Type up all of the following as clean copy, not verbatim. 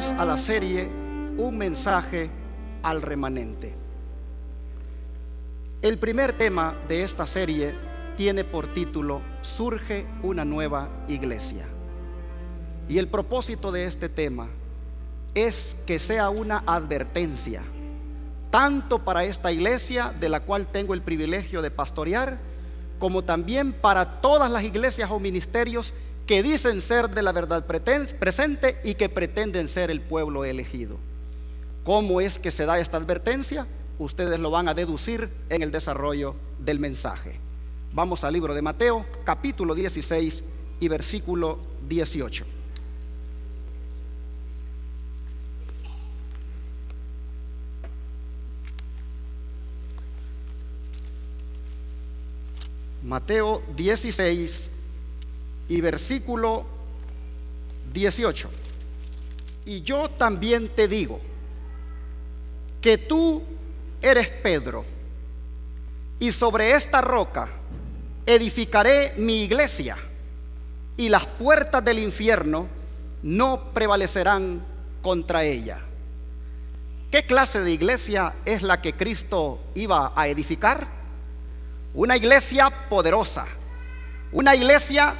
Bienvenidos a la serie Un mensaje al remanente. El primer tema de esta serie tiene por título Surge una nueva iglesia. Y el propósito de este tema es que sea una advertencia, tanto para esta iglesia de la cual tengo el privilegio de pastorear, como también para todas las iglesias o ministerios que dicen ser de la verdad presente y que pretenden ser el pueblo elegido. ¿Cómo es que se da esta advertencia? Ustedes lo van a deducir en el desarrollo del mensaje. Vamos al libro de Mateo, capítulo 16 y versículo 18. Mateo 16 y versículo 18. Y yo también te digo que tú eres Pedro, y sobre esta roca edificaré mi iglesia, y las puertas del infierno no prevalecerán contra ella. ¿Qué clase de iglesia es la que Cristo iba a edificar? Una iglesia poderosa, una iglesia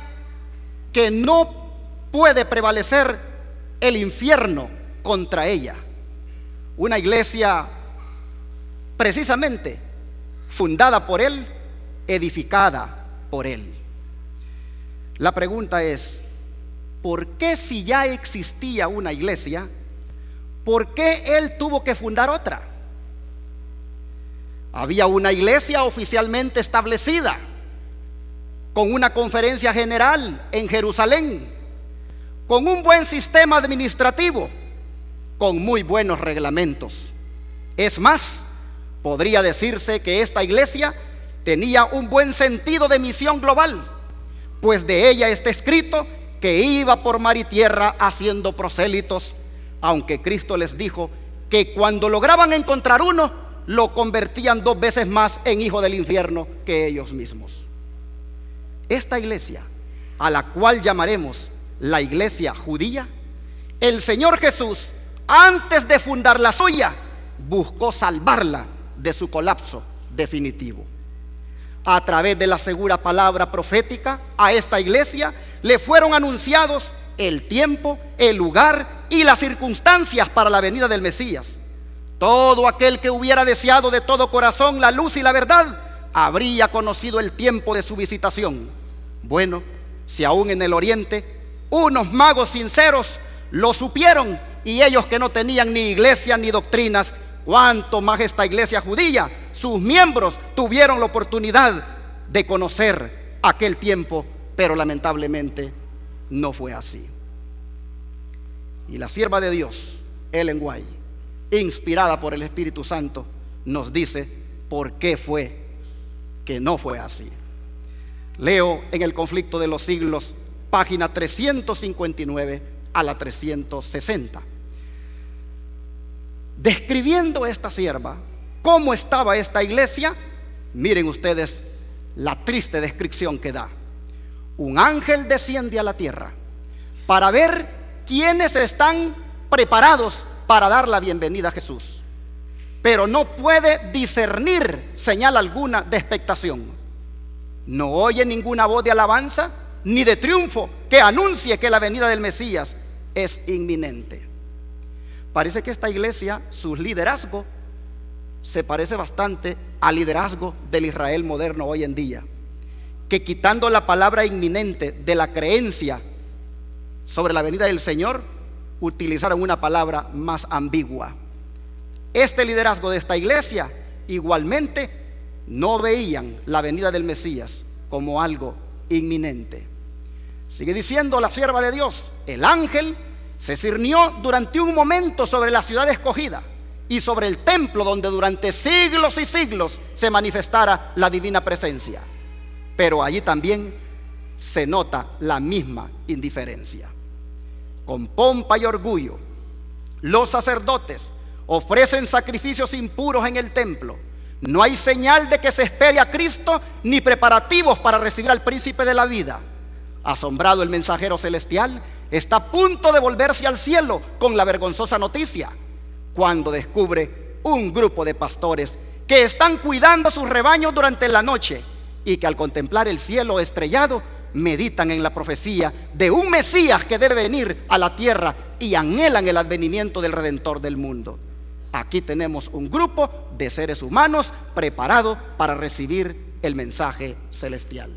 que no puede prevalecer el infierno contra ella, una iglesia precisamente fundada por Él, edificada por Él. La pregunta es, ¿por qué si ya existía una iglesia, por qué Él tuvo que fundar otra? Había una iglesia oficialmente establecida, con una conferencia general en Jerusalén, con un buen sistema administrativo, con muy buenos reglamentos. Es más, podría decirse que esta iglesia tenía un buen sentido de misión global, pues de ella está escrito que iba por mar y tierra haciendo prosélitos, aunque Cristo les dijo que cuando lograban encontrar uno, lo convertían 2 veces más en hijo del infierno que ellos mismos. Esta iglesia, a la cual llamaremos la iglesia judía, el Señor Jesús, antes de fundar la suya, buscó salvarla de su colapso definitivo. A través de la segura palabra profética, a esta iglesia le fueron anunciados el tiempo, el lugar y las circunstancias para la venida del Mesías. Todo aquel que hubiera deseado de todo corazón la luz y la verdad habría conocido el tiempo de su visitación. Bueno, si aún en el oriente unos magos sinceros lo supieron, y ellos que no tenían ni iglesia ni doctrinas, cuánto más esta iglesia judía, sus miembros tuvieron la oportunidad de conocer aquel tiempo, pero lamentablemente no fue así. Y la sierva de Dios, Ellen White, inspirada por el Espíritu Santo, nos dice por qué fue que no fue así. Leo en El conflicto de los siglos, página 359 a la 360. Describiendo esta sierva cómo estaba esta iglesia, miren ustedes la triste descripción que da. Un ángel desciende a la tierra para ver quiénes están preparados para dar la bienvenida a Jesús, pero no puede discernir señal alguna de expectación. No oye ninguna voz de alabanza ni de triunfo que anuncie que la venida del Mesías es inminente. Parece que esta iglesia, su liderazgo se parece bastante al liderazgo del Israel moderno hoy en día, que quitando la palabra inminente de la creencia sobre la venida del Señor, utilizaron una palabra más ambigua. Este liderazgo de esta iglesia igualmente no veían la venida del Mesías como algo inminente. Sigue diciendo la sierva de Dios: el ángel se ciñó durante un momento sobre la ciudad escogida y sobre el templo donde durante siglos y siglos se manifestara la divina presencia, pero allí también se nota la misma indiferencia. Con pompa y orgullo, los sacerdotes ofrecen sacrificios impuros en el templo. No hay señal de que se espere a Cristo ni preparativos para recibir al príncipe de la vida. Asombrado, el mensajero celestial está a punto de volverse al cielo con la vergonzosa noticia, cuando descubre un grupo de pastores que están cuidando sus rebaños durante la noche y que al contemplar el cielo estrellado meditan en la profecía de un Mesías que debe venir a la tierra y anhelan el advenimiento del Redentor del mundo. Aquí tenemos un grupo de seres humanos preparados para recibir el mensaje celestial.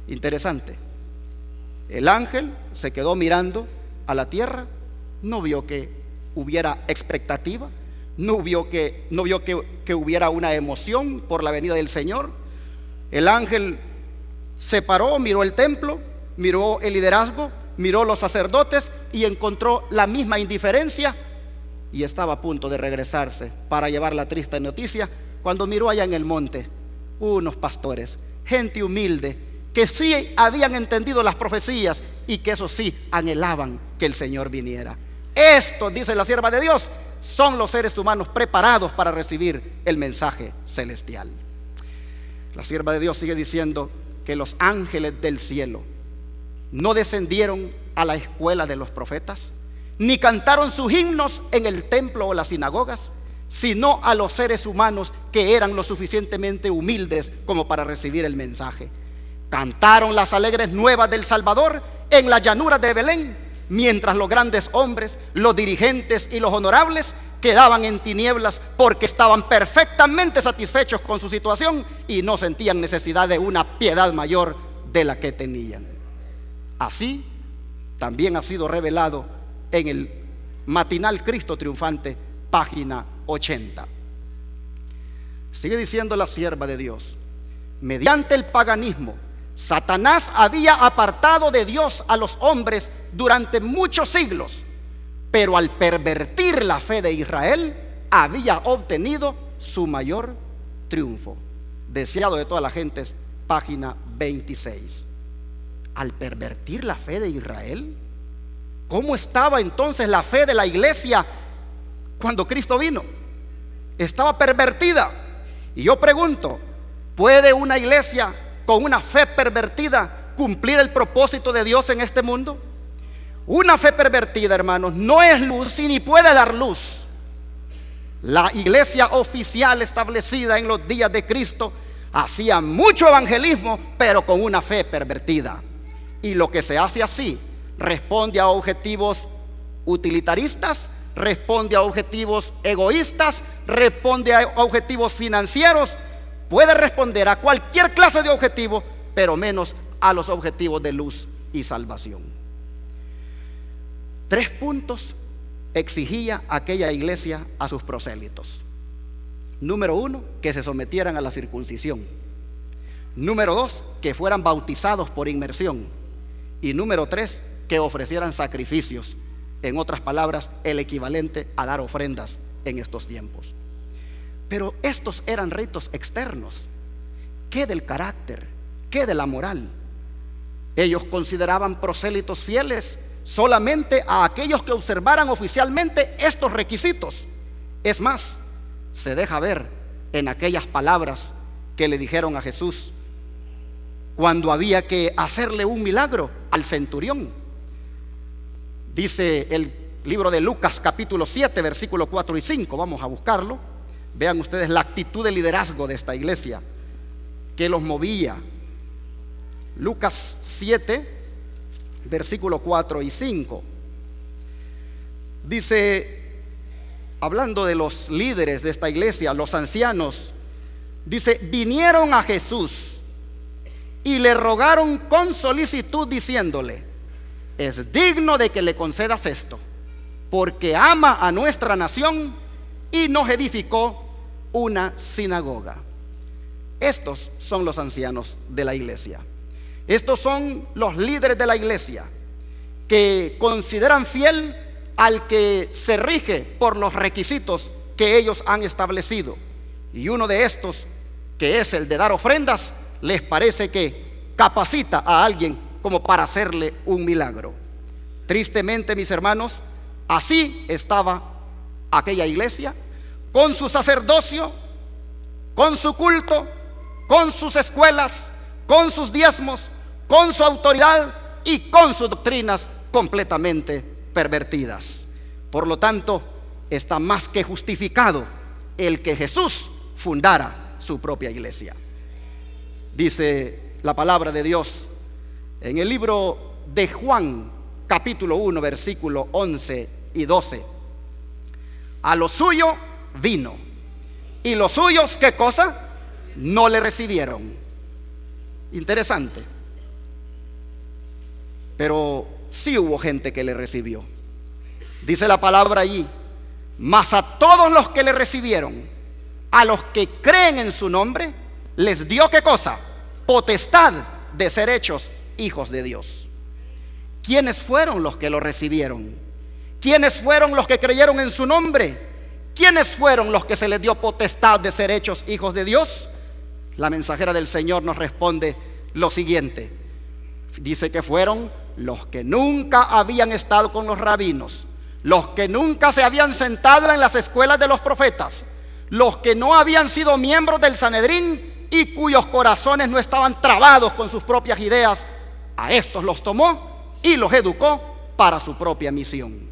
Interesante. El ángel se quedó mirando a la tierra, no vio que hubiera expectativa, no vio que hubiera una emoción por la venida del Señor. El ángel se paró, miró el templo, miró el liderazgo, miró los sacerdotes y encontró la misma indiferencia, y estaba a punto de regresarse para llevar la triste noticia cuando miró allá en el monte unos pastores, gente humilde, que sí habían entendido las profecías y que eso sí anhelaban que el Señor viniera. Estos, dice la sierva de Dios, son los seres humanos preparados para recibir el mensaje celestial. La sierva de Dios sigue diciendo que los ángeles del cielo no descendieron a la escuela de los profetas, ni cantaron sus himnos en el templo o las sinagogas, sino a los seres humanos que eran lo suficientemente humildes como para recibir el mensaje. Cantaron las alegres nuevas del Salvador en la llanura de Belén, mientras los grandes hombres, los dirigentes y los honorables quedaban en tinieblas porque estaban perfectamente satisfechos con su situación y no sentían necesidad de una piedad mayor de la que tenían. Así también ha sido revelado en el matinal Cristo Triunfante, página 80. Sigue diciendo la sierva de Dios: mediante el paganismo, Satanás había apartado de Dios a los hombres durante muchos siglos, pero al pervertir la fe de Israel, había obtenido su mayor triunfo. Deseado de todas las gentes, página 26. Al pervertir la fe de Israel, ¿cómo estaba entonces la fe de la iglesia cuando Cristo vino? Estaba pervertida. Y yo pregunto, ¿puede una iglesia con una fe pervertida cumplir el propósito de Dios en este mundo? Una fe pervertida, hermanos, no es luz y ni puede dar luz. La iglesia oficial establecida en los días de Cristo hacía mucho evangelismo, pero con una fe pervertida. Y lo que se hace así responde a objetivos utilitaristas, responde a objetivos egoístas, responde a objetivos financieros, puede responder a cualquier clase de objetivo, pero menos a los objetivos de luz y salvación. 3 puntos exigía aquella iglesia a sus prosélitos. Número 1, que se sometieran a la circuncisión. Número 2, que fueran bautizados por inmersión. Y número 3, que ofrecieran sacrificios. En otras palabras, el equivalente a dar ofrendas en estos tiempos. Pero estos eran ritos externos. ¿Qué del carácter? ¿Qué de la moral? Ellos consideraban prosélitos fieles solamente a aquellos que observaran oficialmente estos requisitos. Es más, se deja ver en aquellas palabras que le dijeron a Jesús cuando había que hacerle un milagro al centurión. Dice el libro de Lucas capítulo 7 versículos 4 y 5. Vamos a buscarlo. Vean ustedes la actitud de liderazgo de esta iglesia que los movía. Lucas 7 versículos 4 y 5. Dice, hablando de los líderes de esta iglesia, los ancianos, dice: vinieron a Jesús y le rogaron con solicitud diciéndole: es digno de que le concedas esto, porque ama a nuestra nación y nos edificó una sinagoga. Estos son los ancianos de la iglesia. Estos son los líderes de la iglesia que consideran fiel al que se rige por los requisitos que ellos han establecido. Y uno de estos, que es el de dar ofrendas, les parece que capacita a alguien como para hacerle un milagro. Tristemente, mis hermanos, así estaba aquella iglesia, con su sacerdocio, con su culto, con sus escuelas, con sus diezmos, con su autoridad y con sus doctrinas, completamente pervertidas. Por lo tanto, está más que justificado el que Jesús fundara su propia iglesia. Dice la palabra de Dios en el libro de Juan, capítulo 1, versículo 11 y 12. A lo suyo vino, y los suyos, ¿qué cosa? No le recibieron. Interesante. Pero sí hubo gente que le recibió. Dice la palabra allí: mas a todos los que le recibieron, a los que creen en su nombre, les dio, ¿qué cosa? Potestad de ser hechos hijos de Dios. ¿Quiénes fueron los que lo recibieron? ¿Quiénes fueron los que creyeron en su nombre? ¿Quiénes fueron los que se les dio potestad de ser hechos hijos de Dios? La mensajera del Señor nos responde lo siguiente. Dice que fueron los que nunca habían estado con los rabinos, los que nunca se habían sentado en las escuelas de los profetas, los que no habían sido miembros del Sanedrín y cuyos corazones no estaban trabados con sus propias ideas. A estos los tomó y los educó para su propia misión.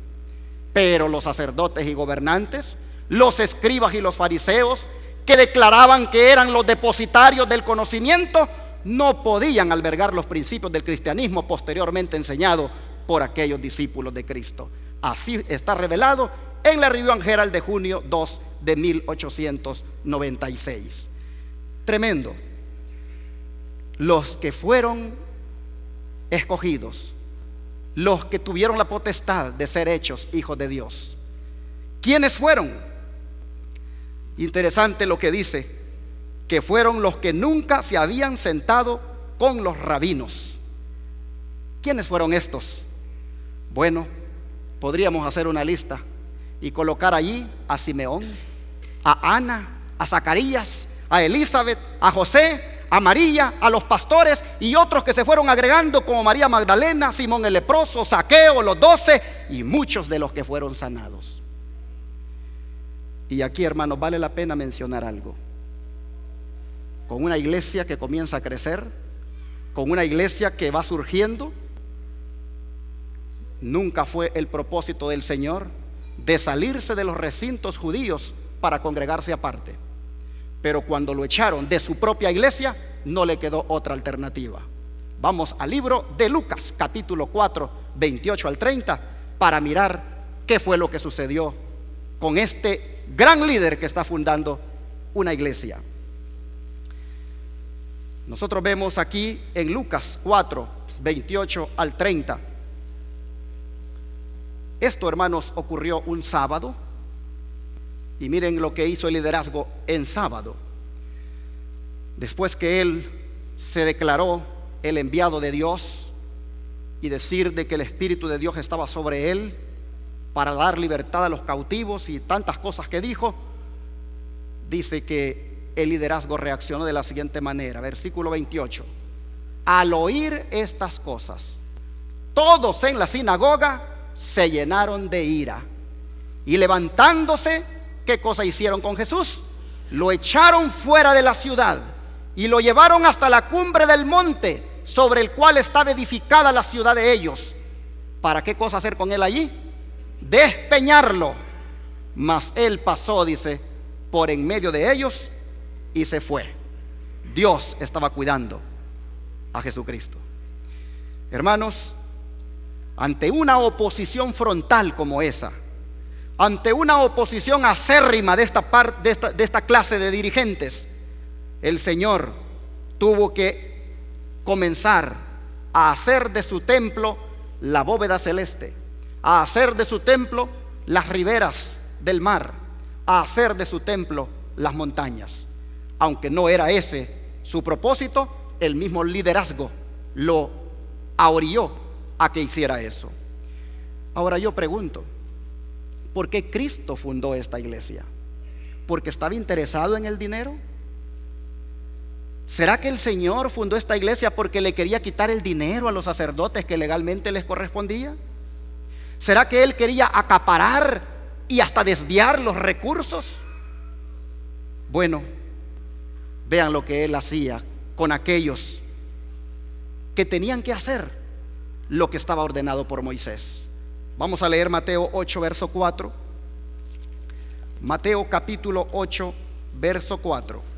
Pero los sacerdotes y gobernantes, los escribas y los fariseos, que declaraban que eran los depositarios del conocimiento, no podían albergar los principios del cristianismo posteriormente enseñado por aquellos discípulos de Cristo. Así está revelado en la Review and Herald de junio 2 de 1896. Tremendo. Los que fueron escogidos, los que tuvieron la potestad de ser hechos hijos de Dios, ¿quiénes fueron? Interesante lo que dice, que fueron los que nunca se habían sentado con los rabinos. ¿Quiénes fueron estos? Bueno, podríamos hacer una lista y colocar allí a Simeón, a Ana, a Zacarías, a Elizabeth, a José, a María, a los pastores y otros que se fueron agregando, como María Magdalena, Simón el leproso, Zaqueo, los 12 y muchos de los que fueron sanados. Y aquí, hermanos, vale la pena mencionar algo. Con una iglesia que comienza a crecer, con una iglesia que va surgiendo, nunca fue el propósito del Señor de salirse de los recintos judíos para congregarse aparte. Pero cuando lo echaron de su propia iglesia, no le quedó otra alternativa. Vamos al libro de Lucas, capítulo 4, 28 al 30, para mirar qué fue lo que sucedió con este gran líder que está fundando una iglesia. Nosotros vemos aquí en Lucas 4, 28 al 30. Esto, hermanos, ocurrió un sábado. Y miren lo que hizo el liderazgo en sábado. Después que él se declaró el enviado de Dios y decir de que el Espíritu de Dios estaba sobre él para dar libertad a los cautivos y tantas cosas que dijo, dice que el liderazgo reaccionó de la siguiente manera. Versículo 28. Al oír estas cosas, todos en la sinagoga se llenaron de ira y levantándose, ¿qué cosa hicieron con Jesús? Lo echaron fuera de la ciudad y lo llevaron hasta la cumbre del monte sobre el cual estaba edificada la ciudad de ellos. ¿Para qué cosa hacer con él allí? Despeñarlo. Mas él pasó, dice, por en medio de ellos y se fue. Dios estaba cuidando a Jesucristo. Hermanos, ante una oposición frontal como esa, ante una oposición acérrima de esta clase de dirigentes, el Señor tuvo que comenzar a hacer de su templo la bóveda celeste, a hacer de su templo las riberas del mar, a hacer de su templo las montañas. Aunque no era ese su propósito, el mismo liderazgo lo orilló a que hiciera eso. Ahora yo pregunto, ¿por qué Cristo fundó esta iglesia? ¿Porque estaba interesado en el dinero? ¿Será que el Señor fundó esta iglesia porque le quería quitar el dinero a los sacerdotes que legalmente les correspondía? ¿Será que Él quería acaparar y hasta desviar los recursos? Bueno, vean lo que Él hacía con aquellos que tenían que hacer lo que estaba ordenado por Moisés. Vamos a leer Mateo 8, verso 4. Mateo capítulo 8, verso 4.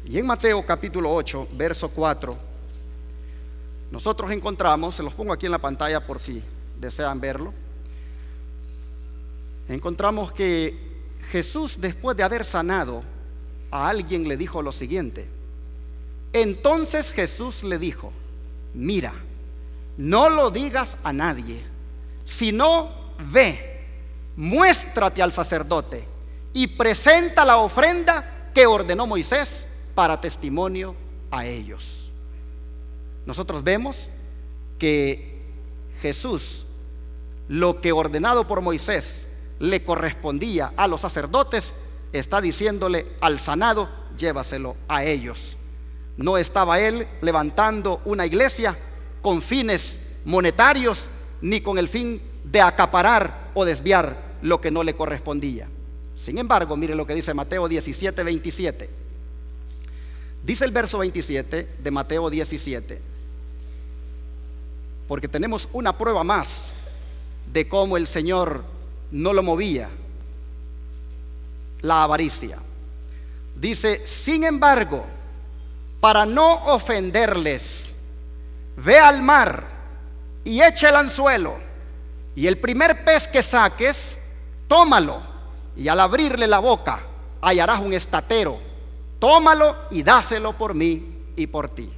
Y en Mateo capítulo 8, verso 4, nosotros encontramos, se los pongo aquí en la pantalla por si desean verlo, encontramos que Jesús, después de haber sanado a alguien, le dijo lo siguiente. Entonces Jesús le dijo: mira, no lo digas a nadie, sino ve, muéstrate al sacerdote y presenta la ofrenda que ordenó Moisés para testimonio a ellos. Nosotros vemos que Jesús, lo que ordenado por Moisés le correspondía a los sacerdotes, está diciéndole al sanado: llévaselo a ellos. No estaba él levantando una iglesia con fines monetarios, ni con el fin de acaparar o desviar lo que no le correspondía. Sin embargo, mire lo que dice Mateo 17, 27. Dice el verso 27 de Mateo 17, porque tenemos una prueba más de cómo el Señor no lo movía la avaricia. Dice: sin embargo, para no ofenderles, ve al mar y echa el anzuelo, y el primer pez que saques, tómalo, y al abrirle la boca hallarás un estatero. Tómalo y dáselo por mí y por ti.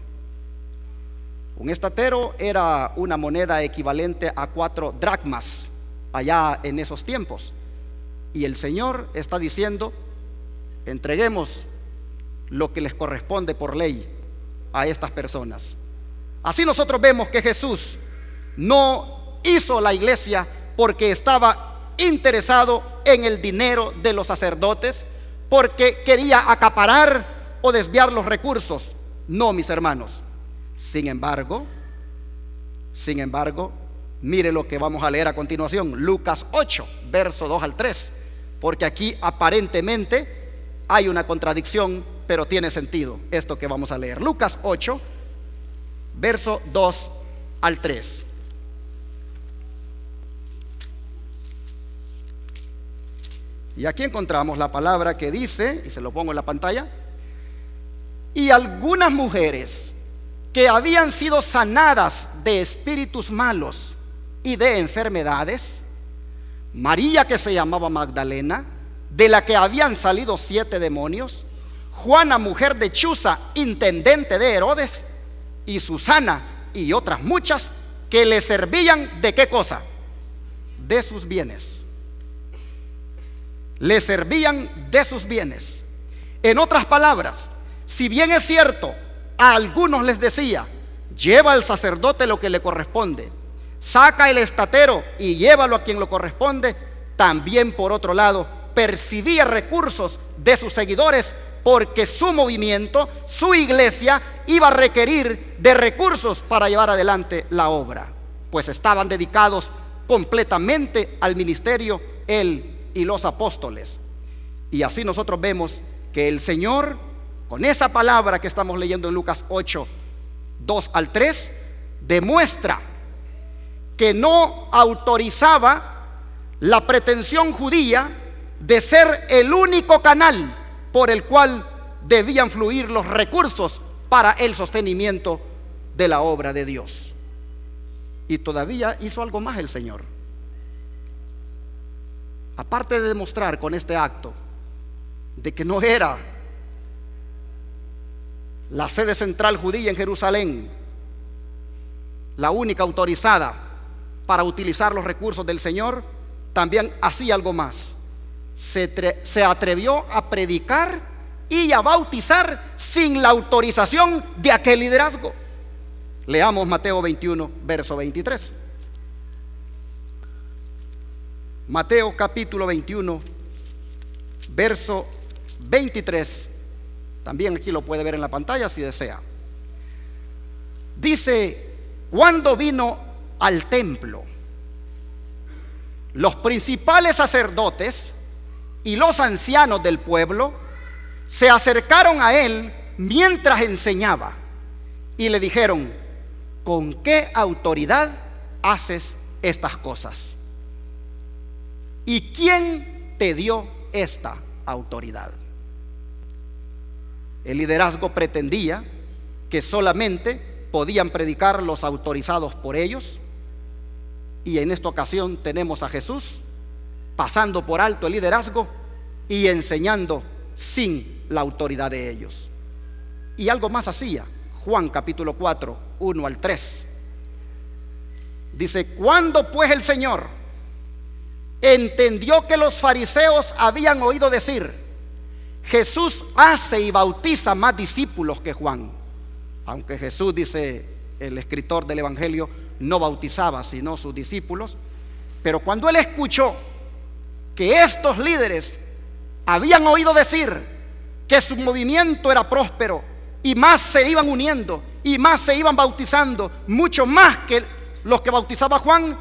Un estatero era una moneda equivalente a 4 dracmas allá en esos tiempos. Y el Señor está diciendo: entreguemos lo que les corresponde por ley a estas personas. Así nosotros vemos que Jesús no hizo la iglesia porque estaba interesado en el dinero de los sacerdotes, porque quería acaparar o desviar los recursos. No, mis hermanos. Sin embargo, mire lo que vamos a leer a continuación, Lucas 8, verso 2 al 3, porque aquí aparentemente hay una contradicción, pero tiene sentido esto que vamos a leer. Lucas 8, verso 2 al 3. Y aquí encontramos la palabra que dice, y se lo pongo en la pantalla: y algunas mujeres que habían sido sanadas de espíritus malos y de enfermedades, María, que se llamaba Magdalena, de la que habían salido 7 demonios, Juana, mujer de Chuza, intendente de Herodes, y Susana y otras muchas, que le servían ¿de qué cosa? De sus bienes. Le servían de sus bienes. En otras palabras, si bien es cierto, a algunos les decía: lleva al sacerdote lo que le corresponde, saca el estatero y llévalo a quien lo corresponde, también por otro lado percibía recursos de sus seguidores, porque su movimiento, su iglesia, iba a requerir de recursos para llevar adelante la obra, pues estaban dedicados completamente al ministerio él y los apóstoles. Y así nosotros vemos que el Señor, con esa palabra que estamos leyendo en Lucas 8, 2 al 3, demuestra que no autorizaba la pretensión judía de ser el único canal por el cual debían fluir los recursos para el sostenimiento de la obra de Dios. Y todavía hizo algo más el Señor. Aparte de demostrar con este acto de que no era la sede central judía en Jerusalén la única autorizada para utilizar los recursos del Señor, también hacía algo más. Se atrevió a predicar y a bautizar sin la autorización de aquel liderazgo. Leamos Mateo 21, verso 23. Mateo capítulo 21, verso 23. También aquí lo puede ver en la pantalla si desea. Dice: cuando vino al templo, los principales sacerdotes y los ancianos del pueblo se acercaron a él mientras enseñaba y le dijeron: ¿con qué autoridad haces estas cosas? ¿Y quién te dio esta autoridad? El liderazgo pretendía que solamente podían predicar los autorizados por ellos, y en esta ocasión tenemos a Jesús pasando por alto el liderazgo y enseñando sin la autoridad de ellos. Y algo más hacía. Juan capítulo 4, 1 al 3 dice: cuando pues el Señor entendió que los fariseos habían oído decir: Jesús hace y bautiza más discípulos que Juan, aunque Jesús, dice el escritor del Evangelio, no bautizaba sino sus discípulos, pero cuando él escuchó que estos líderes habían oído decir que su movimiento era próspero y más se iban uniendo y más se iban bautizando, mucho más que los que bautizaba Juan,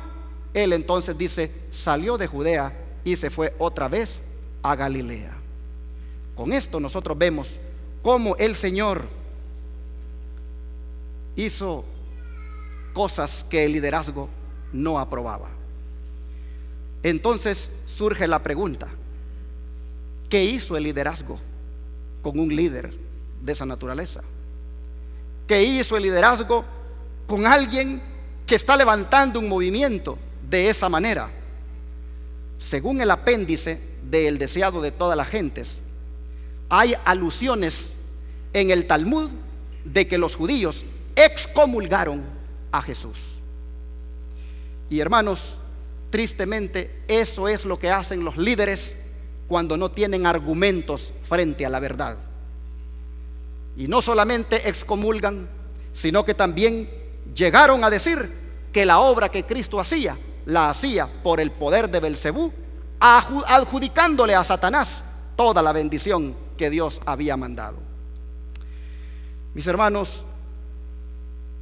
él entonces dice: salió de Judea y se fue otra vez a Galilea. Con esto nosotros vemos cómo el Señor hizo cosas que el liderazgo no aprobaba. Entonces surge la pregunta: ¿qué hizo el liderazgo con un líder de esa naturaleza? ¿Qué hizo el liderazgo con alguien que está levantando un movimiento de esa manera? Según el apéndice del Deseado de todas las gentes, hay alusiones en el Talmud de que los judíos excomulgaron a Jesús. Y hermanos, tristemente eso es lo que hacen los líderes cuando no tienen argumentos frente a la verdad. Y no solamente excomulgan, sino que también llegaron a decir que la obra que Cristo hacía, la hacía por el poder de Belcebú, adjudicándole a Satanás toda la bendición que Dios había mandado. Mis hermanos,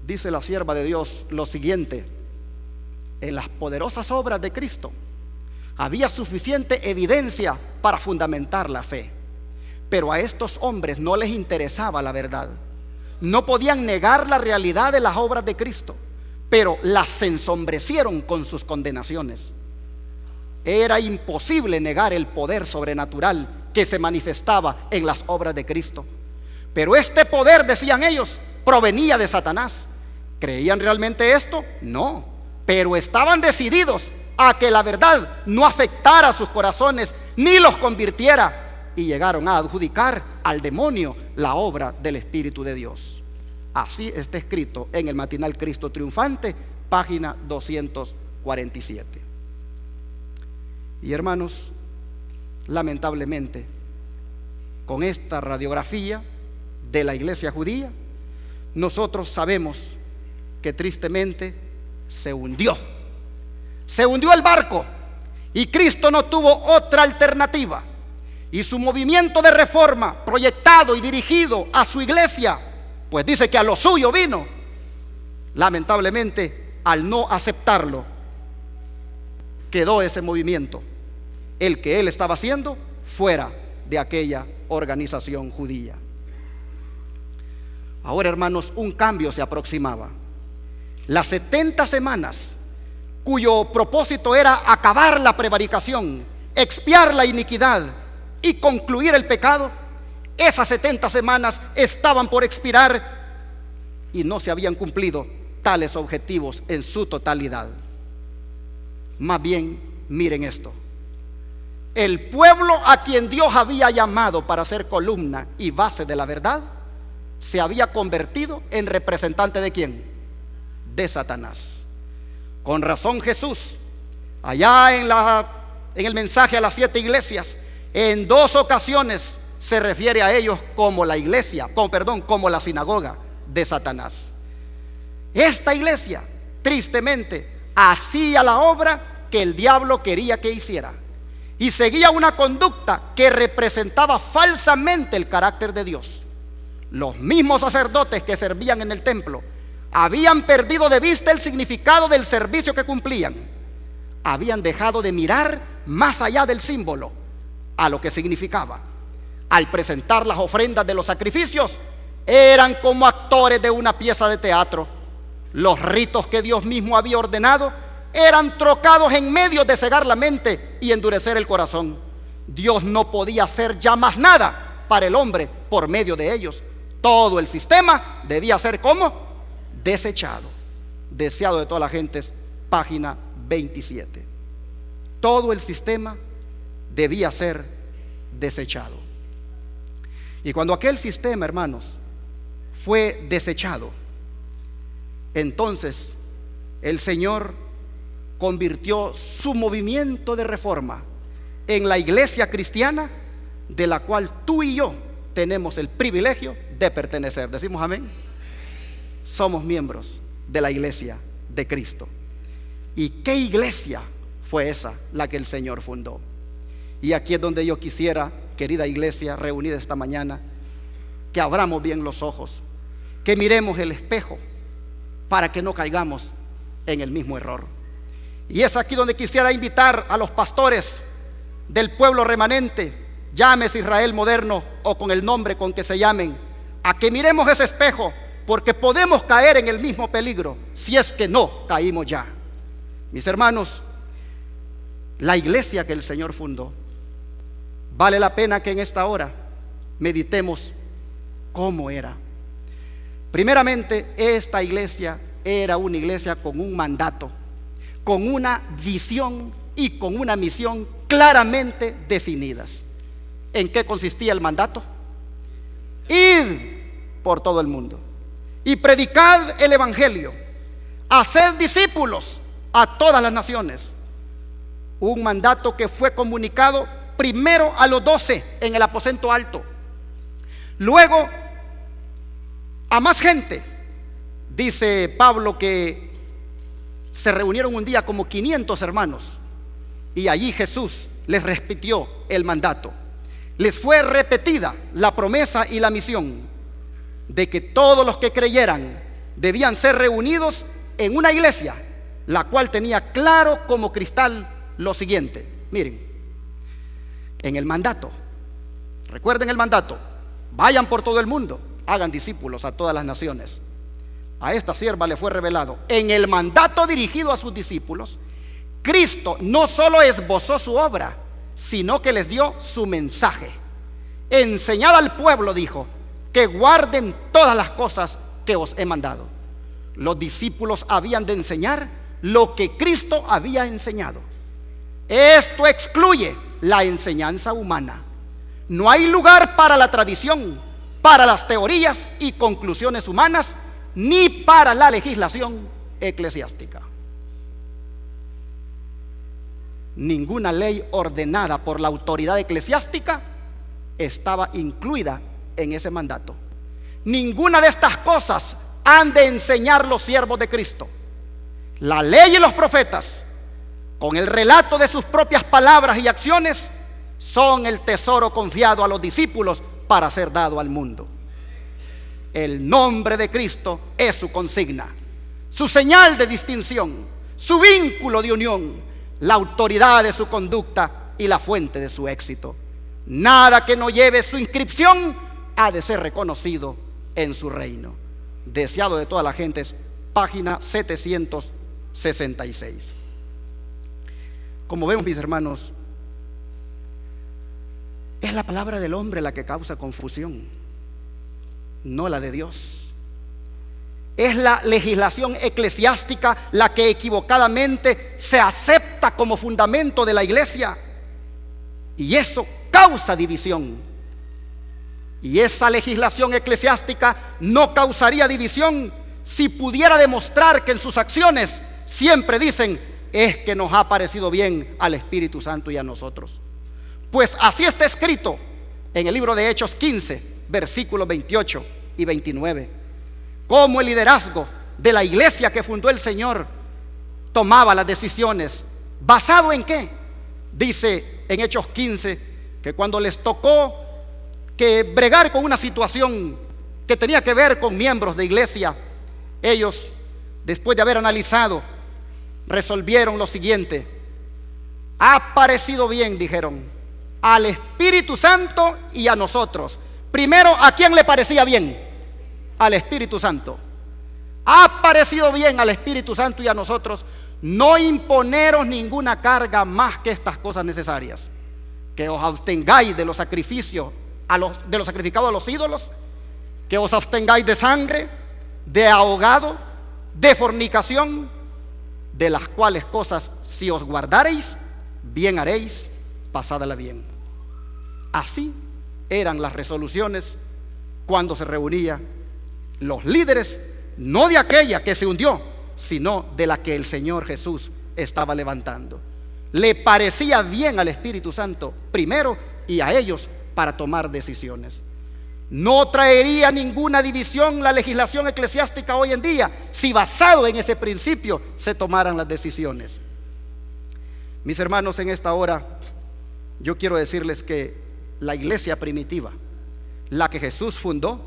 dice la sierva de Dios lo siguiente: en las poderosas obras de Cristo había suficiente evidencia para fundamentar la fe, pero a estos hombres no les interesaba la verdad. No podían negar la realidad de las obras de Cristo, pero las ensombrecieron con sus condenaciones. Era imposible negar el poder sobrenatural que se manifestaba en las obras de Cristo, pero este poder, decían ellos, provenía de Satanás. ¿Creían realmente esto? No, pero estaban decididos a que la verdad no afectara sus corazones ni los convirtiera, y llegaron a adjudicar al demonio la obra del Espíritu de Dios. Así está escrito en el Matinal Cristo Triunfante, página 247. Y hermanos, lamentablemente, con esta radiografía de la iglesia judía, nosotros sabemos que tristemente se hundió el barco, y Cristo no tuvo otra alternativa, y su movimiento de reforma proyectado y dirigido a su iglesia, pues dice que a lo suyo vino, lamentablemente al no aceptarlo, quedó ese movimiento, el que él estaba haciendo, fuera de aquella organización judía. Ahora, hermanos, un cambio se aproximaba. Las 70 semanas, cuyo propósito era acabar la prevaricación, expiar la iniquidad y concluir el pecado, esas 70 semanas estaban por expirar y no se habían cumplido tales objetivos en su totalidad. Más bien, miren esto: el pueblo a quien Dios había llamado para ser columna y base de la verdad, se había convertido en representante ¿de quién? De Satanás. Con razón Jesús, allá en el mensaje a las 7 iglesias, en 2 ocasiones se refiere a ellos como la iglesia, como la sinagoga de Satanás. Esta iglesia, tristemente, hacía la obra que el diablo quería que hiciera, y seguía una conducta que representaba falsamente el carácter de Dios. Los mismos sacerdotes que servían en el templo habían perdido de vista el significado del servicio que cumplían. Habían dejado de mirar más allá del símbolo a lo que significaba. Al presentar las ofrendas de los sacrificios, eran como actores de una pieza de teatro. Los ritos que Dios mismo había ordenado eran trocados en medio de cegar la mente y endurecer el corazón. Dios no podía hacer ya más nada para el hombre por medio de ellos. Todo el sistema debía ser como desechado. Deseado de todas las gentes, página 27. Todo el sistema debía ser desechado. Y cuando aquel sistema, hermanos, fue desechado, entonces el Señor convirtió su movimiento de reforma en la iglesia cristiana, de la cual tú y yo tenemos el privilegio de pertenecer. Decimos amén. Somos miembros de la iglesia de Cristo. ¿Y qué iglesia fue esa la que el Señor fundó? Y aquí es donde yo quisiera, querida iglesia reunida esta mañana, que abramos bien los ojos, que miremos el espejo para que no caigamos en el mismo error. Y es aquí donde quisiera invitar a los pastores del pueblo remanente, llámese Israel moderno o con el nombre con que se llamen, a que miremos ese espejo, porque podemos caer en el mismo peligro si es que no caímos ya. Mis hermanos, la iglesia que el Señor fundó, vale la pena que en esta hora meditemos cómo era. Primeramente, esta iglesia era una iglesia con un mandato, con una visión y con una misión claramente definidas. ¿En qué consistía el mandato? Id por todo el mundo y predicad el evangelio, haced discípulos a todas las naciones. Un mandato que fue comunicado primero a los 12 en el aposento alto, luego a más gente. Dice Pablo que se reunieron un día como 500 hermanos, y allí Jesús les repitió el mandato. Les fue repetida la promesa y la misión de que todos los que creyeran debían ser reunidos en una iglesia, la cual tenía claro como cristal lo siguiente. Miren, en el mandato, recuerden el mandato: vayan por todo el mundo, hagan discípulos a todas las naciones. A esta sierva le fue revelado, en el mandato dirigido a sus discípulos, Cristo no solo esbozó su obra, sino que les dio su mensaje. Enseñad al pueblo, dijo, que guarden todas las cosas que os he mandado. Los discípulos habían de enseñar lo que Cristo había enseñado. Esto excluye la enseñanza humana. No hay lugar para la tradición, para las teorías y conclusiones humanas, ni para la legislación eclesiástica. Ninguna ley ordenada por la autoridad eclesiástica estaba incluida en ese mandato. Ninguna de estas cosas han de enseñar los siervos de Cristo. La ley y los profetas, con el relato de sus propias palabras y acciones, son el tesoro confiado a los discípulos para ser dado al mundo. El nombre de Cristo es su consigna, su señal de distinción, su vínculo de unión, la autoridad de su conducta y la fuente de su éxito. Nada que no lleve su inscripción ha de ser reconocido en su reino. Deseado de todas las gentes, página 766. Como vemos, mis hermanos, es la palabra del hombre la que causa confusión, no la de Dios. Es la legislación eclesiástica la que equivocadamente se acepta como fundamento de la iglesia, y eso causa división. Y esa legislación eclesiástica no causaría división si pudiera demostrar que en sus acciones siempre dicen: es que nos ha parecido bien al Espíritu Santo y a nosotros. Pues así está escrito en el libro de Hechos 15, versículos 28 y 29. Cómo el liderazgo de la iglesia que fundó el Señor tomaba las decisiones. ¿Basado en qué? Dice en Hechos 15 que cuando les tocó que bregar con una situación que tenía que ver con miembros de iglesia, ellos, después de haber analizado, resolvieron lo siguiente: ha parecido bien, dijeron, al Espíritu Santo y a nosotros. Primero, ¿a quién le parecía bien? Al Espíritu Santo. Ha parecido bien al Espíritu Santo y a nosotros no imponeros ninguna carga más que estas cosas necesarias: que os abstengáis de los sacrificios, de los sacrificados a los ídolos, que os abstengáis de sangre, de ahogado, de fornicación, de las cuales cosas si os guardareis, bien haréis, pasadla bien. Así eran las resoluciones cuando se reunían los líderes, no de aquella que se hundió, sino de la que el Señor Jesús estaba levantando. Le parecía bien al Espíritu Santo primero y a ellos para tomar decisiones. No traería ninguna división la legislación eclesiástica hoy en día si basado en ese principio se tomaran las decisiones. Mis hermanos, en esta hora yo quiero decirles que la iglesia primitiva, la que Jesús fundó,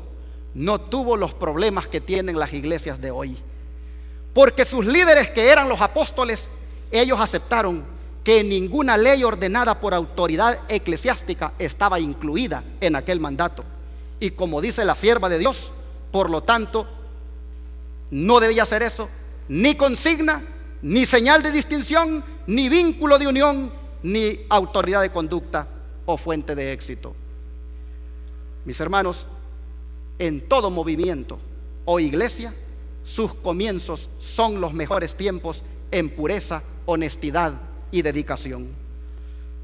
no tuvo los problemas que tienen las iglesias de hoy, porque sus líderes, que eran los apóstoles, ellos aceptaron que ninguna ley ordenada por autoridad eclesiástica estaba incluida en aquel mandato. Y como dice la sierva de Dios, por lo tanto, no debía ser eso, ni consigna, ni señal de distinción, ni vínculo de unión, ni autoridad de conducta o fuente de éxito. Mis hermanos, en todo movimiento o iglesia, sus comienzos son los mejores tiempos en pureza, honestidad y dedicación.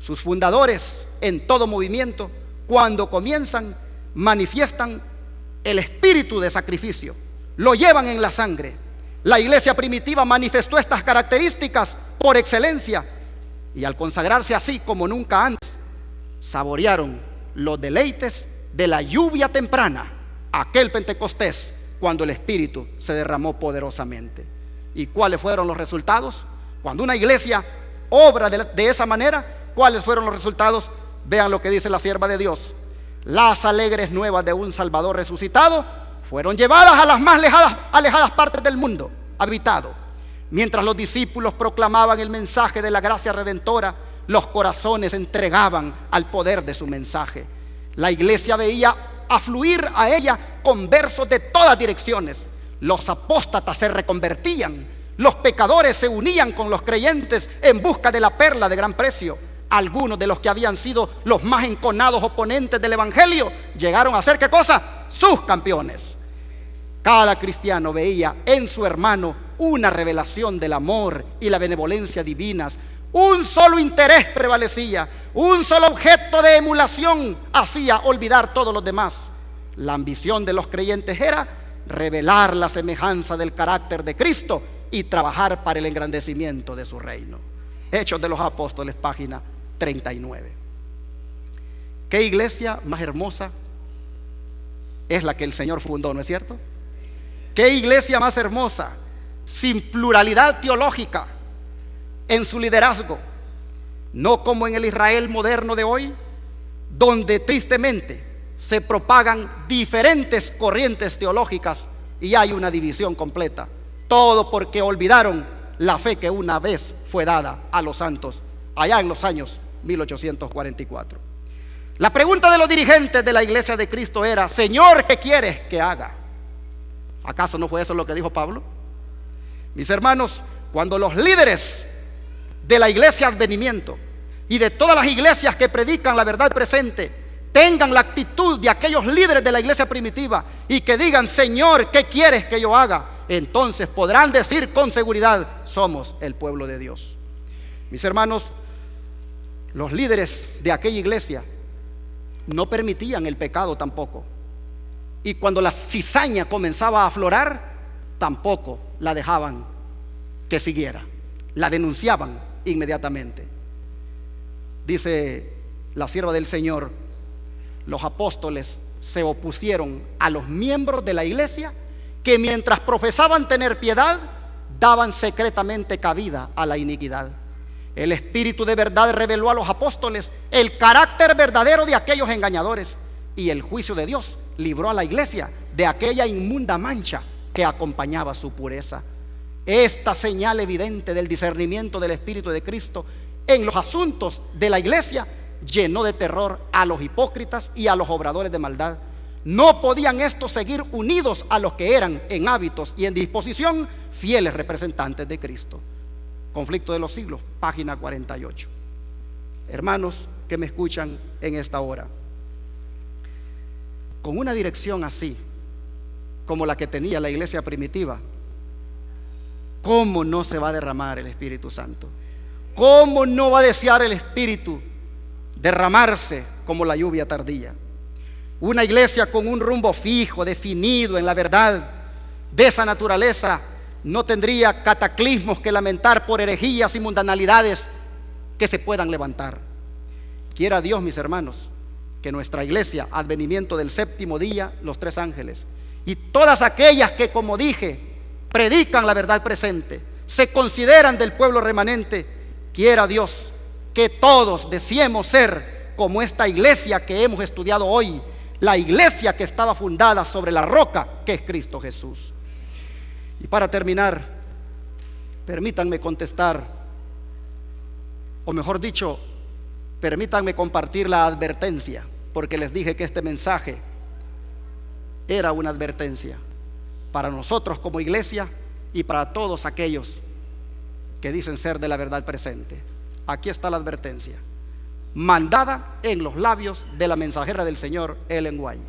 Sus fundadores en todo movimiento, cuando comienzan, manifiestan el espíritu de sacrificio, lo llevan en la sangre. La iglesia primitiva manifestó estas características por excelencia, y al consagrarse así como nunca antes, saborearon los deleites de la lluvia temprana, aquel Pentecostés, cuando el Espíritu se derramó poderosamente. ¿Y cuáles fueron los resultados? Cuando una iglesia obra de esa manera, ¿cuáles fueron los resultados? Vean lo que dice la sierva de Dios: las alegres nuevas de un Salvador resucitado fueron llevadas a las más alejadas partes del mundo habitado. Mientras los discípulos proclamaban el mensaje de la gracia redentora, los corazones entregaban al poder de su mensaje. La iglesia veía afluir a ella conversos de todas direcciones. Los apóstatas se reconvertían, los pecadores se unían con los creyentes en busca de la perla de gran precio. Algunos de los que habían sido los más enconados oponentes del evangelio llegaron a ser, ¿qué cosa? Sus campeones. Cada cristiano veía en su hermano una revelación del amor y la benevolencia divinas. Un solo interés prevalecía, un solo objeto de emulación hacía olvidar todos los demás. La ambición de los creyentes era revelar la semejanza del carácter de Cristo y trabajar para el engrandecimiento de su reino. Hechos de los Apóstoles, página 39. ¿Qué iglesia más hermosa es la que el Señor fundó, no es cierto? ¿Qué iglesia más hermosa, sin pluralidad teológica en su liderazgo? No como en el Israel moderno de hoy, donde tristemente se propagan diferentes corrientes teológicas y hay una división completa. Todo porque olvidaron la fe que una vez fue dada a los santos allá en los años 1844. La pregunta de los dirigentes de la iglesia de Cristo era: Señor, ¿qué quieres que haga? ¿Acaso no fue eso lo que dijo Pablo? Mis hermanos, cuando los líderes de la iglesia Advenimiento y de todas las iglesias que predican la verdad presente tengan la actitud de aquellos líderes de la iglesia primitiva y que digan: Señor, ¿qué quieres que yo haga?, entonces podrán decir con seguridad: somos el pueblo de Dios. Mis hermanos, los líderes de aquella iglesia no permitían el pecado tampoco, y cuando la cizaña comenzaba a aflorar, tampoco la dejaban que siguiera, la denunciaban inmediatamente. Dice la sierva del Señor: los apóstoles se opusieron a los miembros de la iglesia que, mientras profesaban tener piedad, daban secretamente cabida a la iniquidad. El Espíritu de verdad reveló a los apóstoles el carácter verdadero de aquellos engañadores, y el juicio de Dios libró a la iglesia de aquella inmunda mancha que acompañaba su pureza. Esta señal evidente del discernimiento del Espíritu de Cristo en los asuntos de la iglesia llenó de terror a los hipócritas y a los obradores de maldad. No podían estos seguir unidos a los que eran en hábitos y en disposición fieles representantes de Cristo. Conflicto de los siglos, página 48. Hermanos que me escuchan en esta hora, con una dirección así como la que tenía la iglesia primitiva, ¿cómo no se va a derramar el Espíritu Santo? ¿Cómo no va a desear el Espíritu derramarse como la lluvia tardía? Una iglesia con un rumbo fijo, definido en la verdad de esa naturaleza, no tendría cataclismos que lamentar por herejías y mundanalidades que se puedan levantar. Quiera Dios, mis hermanos, que nuestra iglesia, advenimiento del séptimo día, los tres ángeles, y todas aquellas que, como dije, predican la verdad presente, se consideran del pueblo remanente, quiera Dios que todos deseemos ser como esta iglesia que hemos estudiado hoy, la iglesia que estaba fundada sobre la roca que es Cristo Jesús. Y para terminar, permítanme contestar, o mejor dicho, permítanme compartir la advertencia, porque les dije que este mensaje era una advertencia para nosotros como iglesia y para todos aquellos que dicen ser de la verdad presente. Aquí está la advertencia, mandada en los labios de la mensajera del Señor, Ellen White.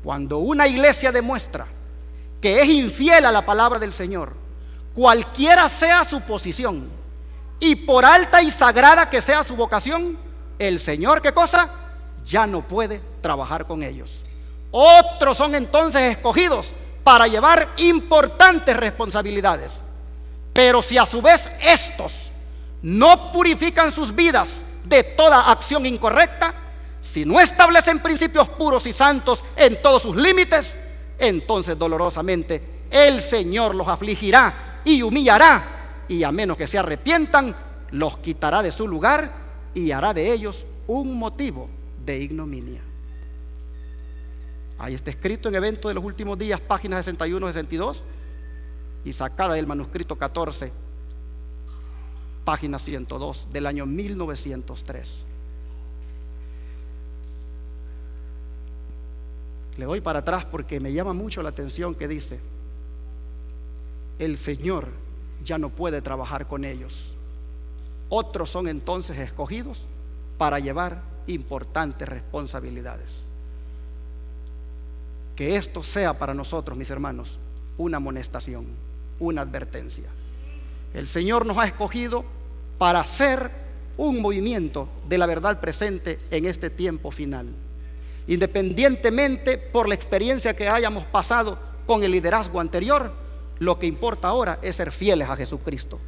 Cuando una iglesia demuestra que es infiel a la palabra del Señor, cualquiera sea su posición y por alta y sagrada que sea su vocación, el Señor, ¿qué cosa? Ya no puede trabajar con ellos. Otros son entonces escogidos para llevar importantes responsabilidades. Pero si a su vez estos no purifican sus vidas de toda acción incorrecta, si no establecen principios puros y santos en todos sus límites, entonces dolorosamente el Señor los afligirá y humillará, y a menos que se arrepientan, los quitará de su lugar y hará de ellos un motivo de ignominia. Ahí está escrito en Evento de los Últimos Días, páginas 61 y 62, y sacada del manuscrito 14, página 102, del año 1903. Le doy para atrás porque me llama mucho la atención que dice: el Señor ya no puede trabajar con ellos. Otros son entonces escogidos para llevar importantes responsabilidades. Que esto sea para nosotros, mis hermanos, una amonestación, una advertencia. El Señor nos ha escogido para hacer un movimiento de la verdad presente en este tiempo final. Independientemente por la experiencia que hayamos pasado con el liderazgo anterior, lo que importa ahora es ser fieles a Jesucristo.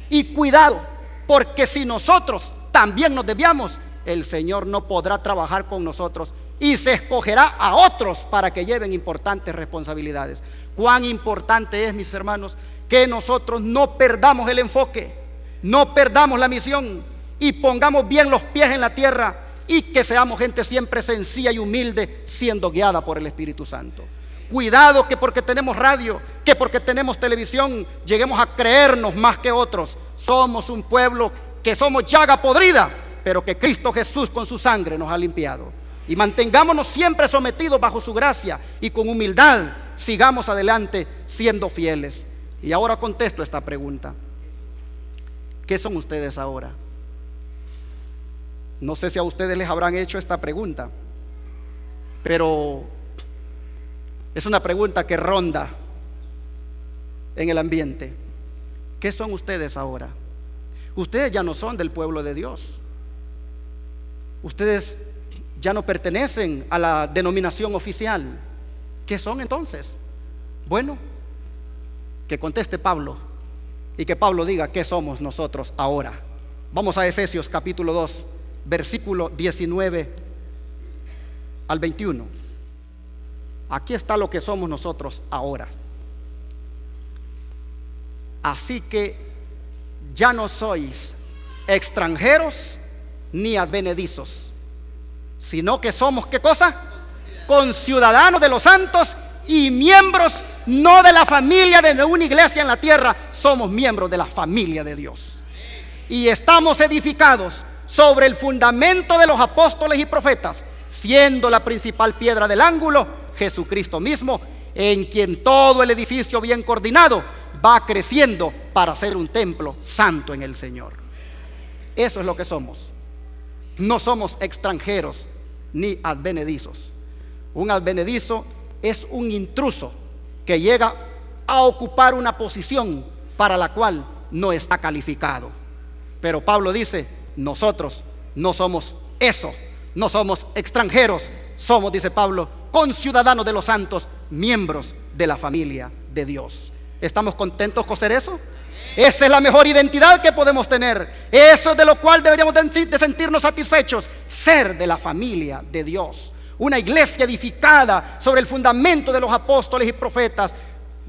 Y cuidado, porque si nosotros también nos desviamos, el Señor no podrá trabajar con nosotros y se escogerá a otros para que lleven importantes responsabilidades. Cuán importante es, mis hermanos, que nosotros no perdamos el enfoque, no perdamos la misión y pongamos bien los pies en la tierra, y que seamos gente siempre sencilla y humilde, siendo guiada por el Espíritu Santo. Cuidado que porque tenemos radio, que porque tenemos televisión, lleguemos a creernos más que otros. Somos un pueblo que somos llaga podrida, pero que Cristo Jesús con su sangre nos ha limpiado. Y mantengámonos siempre sometidos bajo su gracia, y con humildad sigamos adelante siendo fieles. Y ahora contesto esta pregunta: ¿qué son ustedes ahora? No sé si a ustedes les habrán hecho esta pregunta, pero es una pregunta que ronda en el ambiente. ¿Qué son ustedes ahora? Ustedes ya no son del pueblo de Dios. Ustedes ya no pertenecen a la denominación oficial. ¿Qué son entonces? Bueno, que conteste Pablo y que Pablo diga qué somos nosotros ahora. Vamos a Efesios capítulo 2, versículo 19 al 21. Aquí está lo que somos nosotros ahora. Así que ya no sois extranjeros ni advenedizos, sino que somos, ¿qué cosa? Conciudadanos de los santos y miembros no de la familia de una iglesia en la tierra, somos miembros de la familia de Dios. Y estamos edificados sobre el fundamento de los apóstoles y profetas, siendo la principal piedra del ángulo Jesucristo mismo, en quien todo el edificio bien coordinado va creciendo para ser un templo santo en el Señor. Eso es lo que somos. No somos extranjeros ni advenedizos. Un advenedizo es un intruso que llega a ocupar una posición para la cual no está calificado. Pero Pablo dice, nosotros no somos eso, no somos extranjeros, somos, dice Pablo, conciudadanos de los santos, miembros de la familia de Dios. ¿Estamos contentos con ser eso? Esa es la mejor identidad que podemos tener. Eso es de lo cual deberíamos de sentirnos satisfechos, ser de la familia de Dios. Una iglesia edificada sobre el fundamento de los apóstoles y profetas,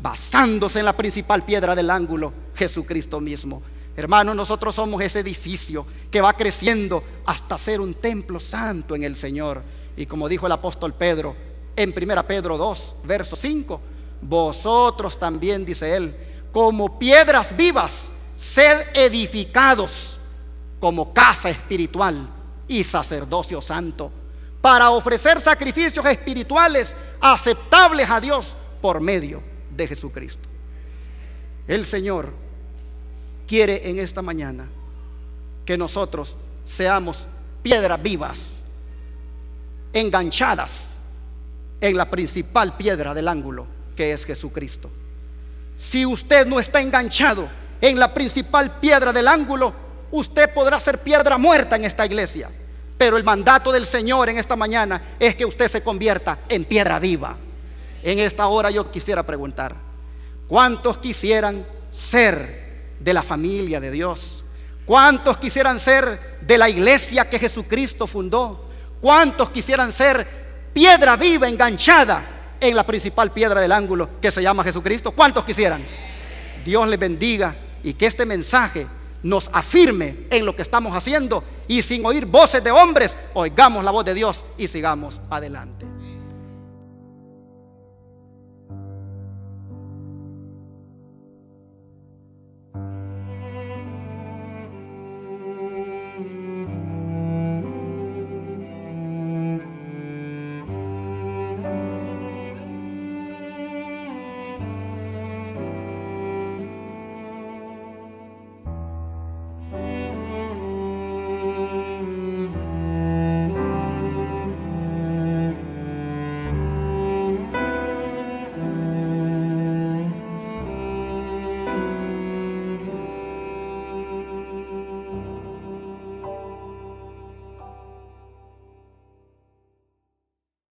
basándose en la principal piedra del ángulo, Jesucristo mismo. Hermanos, nosotros somos ese edificio que va creciendo hasta ser un templo santo en el Señor. Y como dijo el apóstol Pedro en 1 Pedro 2, verso 5, vosotros también, dice él, como piedras vivas, sed edificados como casa espiritual y sacerdocio santo, para ofrecer sacrificios espirituales aceptables a Dios por medio de Jesucristo. El Señor quiere en esta mañana que nosotros seamos piedras vivas, enganchadas en la principal piedra del ángulo, que es Jesucristo. Si usted no está enganchado en la principal piedra del ángulo, usted podrá ser piedra muerta en esta iglesia. Pero el mandato del Señor en esta mañana es que usted se convierta en piedra viva. En esta hora yo quisiera preguntar, ¿cuántos quisieran ser de la familia de Dios? ¿Cuántos quisieran ser de la iglesia que Jesucristo fundó? ¿Cuántos quisieran ser piedra viva enganchada en la principal piedra del ángulo que se llama Jesucristo? ¿Cuántos quisieran? Dios les bendiga y que este mensaje nos afirme en lo que estamos haciendo, y sin oír voces de hombres, oigamos la voz de Dios y sigamos adelante.